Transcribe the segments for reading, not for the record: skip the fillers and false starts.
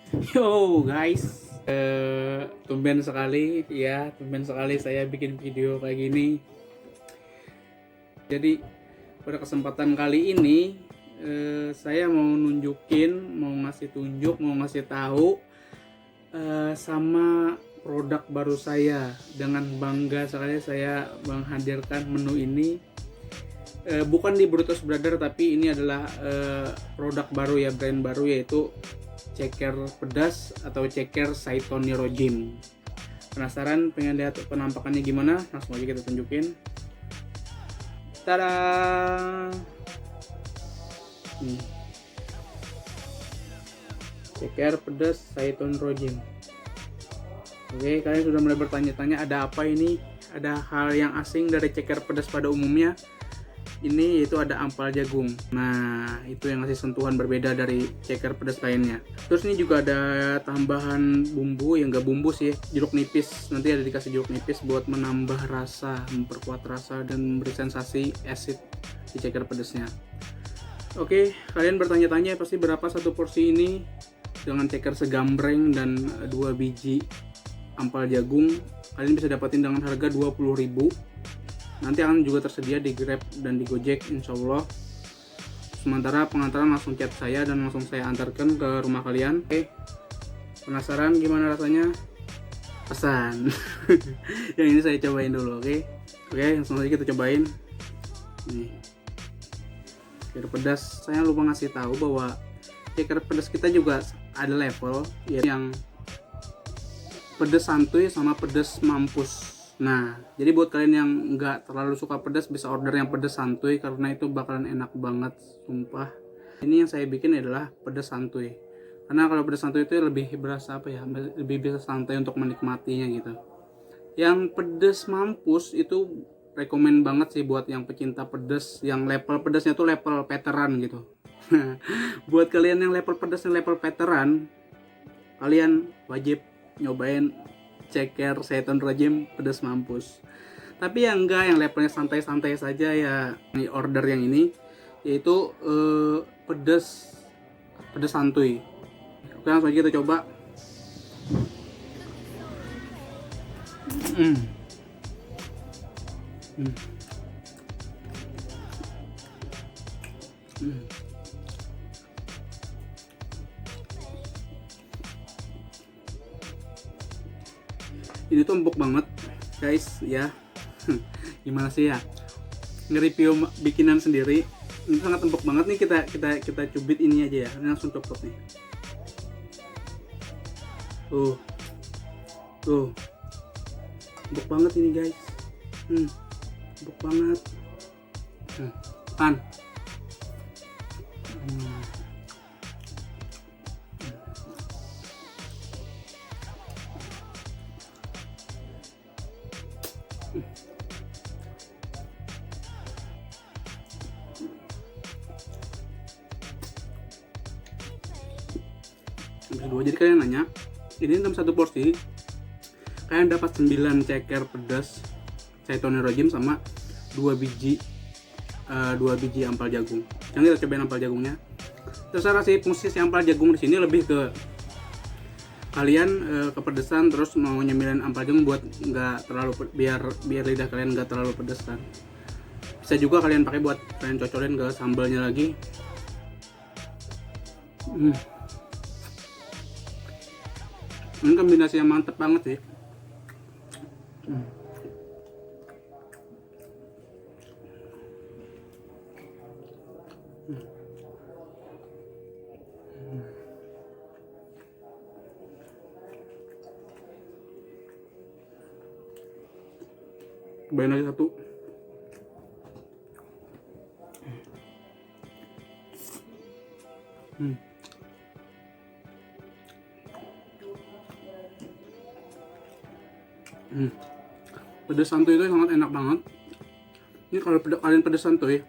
Yo guys, tumben sekali ya, tumben sekali saya bikin video kayak gini. Jadi pada kesempatan kali ini saya mau nunjukin, mau ngasih tunjuk, mau ngasih tahu sama produk baru saya. Dengan bangga sekali saya menghadirkan menu ini. Bukan di Brutus Brother, tapi ini adalah produk baru ya, brand baru, yaitu ceker pedas atau ceker Saiton Nirojim. Penasaran pengen lihat penampakannya gimana? Langsung aja kita tunjukin. Tada! Nih. Ceker pedas Saiton Nirojim. Oke, kalian sudah mulai bertanya-tanya ada apa ini? Ada hal yang asing dari ceker pedas pada umumnya. Ini yaitu ada ampal jagung. Nah, itu yang ngasih sentuhan berbeda dari ceker pedas lainnya. Terus ini juga ada tambahan bumbu yang gak bumbu sih, jeruk nipis. Nanti ada dikasih jeruk nipis buat menambah rasa, memperkuat rasa dan memberi sensasi acid di ceker pedasnya. Oke, kalian bertanya-tanya pasti berapa satu porsi ini dengan ceker segambreng dan 2 biji ampal jagung. Kalian bisa dapatin dengan harga 20.000. Nanti akan juga tersedia di Grab dan di Gojek insya Allah. Sementara pengantaran langsung chat saya dan langsung saya antarkan ke rumah kalian. Oke, penasaran gimana rasanya? Pesan. Yang ini saya cobain dulu, oke? Oke, langsung aja kita cobain. Nih, ceker pedas. Saya lupa ngasih tahu bahwa ceker pedas kita juga ada level, yang pedas santuy sama pedas mampus. Nah, jadi buat kalian yang nggak terlalu suka pedas bisa order yang pedas santuy karena itu bakalan enak banget, sumpah. Ini yang saya bikin adalah pedas santuy. Karena kalau pedas santuy itu lebih berasa apa ya? Lebih bisa santai untuk menikmatinya gitu. Yang pedas mampus itu rekomen banget sih buat yang pecinta pedas, yang level pedasnya tuh level veteran gitu. Buat kalian yang level pedas yang level veteran, kalian wajib nyobain ceker Saiton Nirojim pedas mampus. Tapi yang enggak, yang levelnya santai-santai saja ya, ini order yang ini yaitu pedas santuy. Oke, langsung aja kita coba. Mm. Mm. Mm. Ini tuh empuk banget guys ya. Gimana sih ya, nge-review bikinan sendiri. Ini sangat empuk banget nih. Kita cubit ini aja ya. Ini langsung copot nih. Tuh empuk banget ini guys. Empuk banget. Pan. Kedua, jadi kalian nanya ini dalam satu porsi kalian dapat 9 ceker pedas Saiton Nirojim sama 2 biji ampal jagung. Yang kita cobain ampal jagungnya. Terserah sih, fungsi si ampal jagung di sini lebih ke kalian kepedesan, terus mau nyemilin ampal jagung buat nggak terlalu biar lidah kalian nggak terlalu pedes kan. Bisa juga kalian pakai buat kalian cocolin ke sambalnya lagi. Ini kombinasi yang mantep banget sih. Cobain lagi satu. Pedas santuy itu sangat enak banget. Ini kalau kalian pedas santuy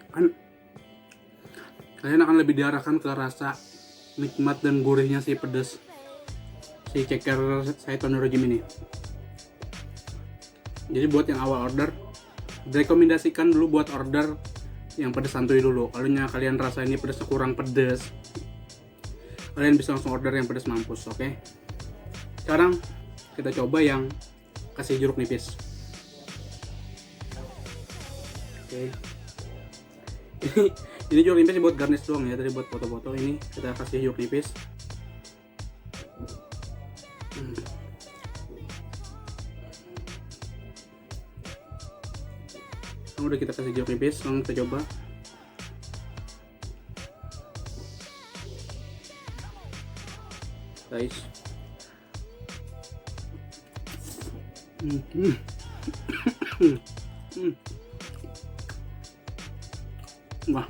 kan, kalian akan lebih diarahkan ke rasa nikmat dan gurihnya si pedas si ceker Saiton Nirojim ini. Jadi buat yang awal order, direkomendasikan dulu buat order yang pedas santuy dulu. Kalau kalian rasa ini pedasnya kurang pedas, kalian bisa langsung order yang pedas mampus. Oke, sekarang kita coba yang kasih jeruk nipis. Oke, ini jeruk nipis buat garnish doang ya, tadi buat foto-foto. Ini kita kasih jeruk nipis. Udah kita kasih jeruk nipis, sekarang kita coba. Guys, wah,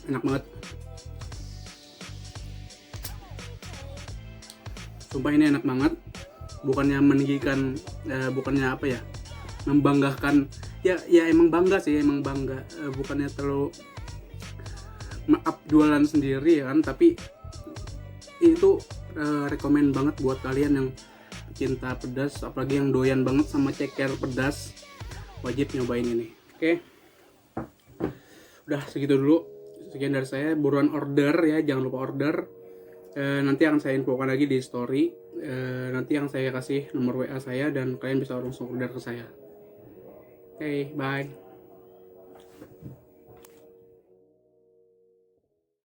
enak banget. Sumpah ini enak banget. Bukannya meninggikan, bukannya apa ya, membanggakan. Ya emang bangga sih, emang bangga. Bukannya terlalu maaf jualan sendiri ya kan, tapi itu rekomen banget buat kalian yang cinta pedas, apalagi yang doyan banget sama ceker pedas, wajib nyobain ini. Oke, udah segitu dulu, sekian dari saya. Buruan order ya, jangan lupa order. Nanti akan saya infokan lagi di story. Nanti yang saya kasih nomor WA saya dan kalian bisa langsung order ke saya. Oke, bye.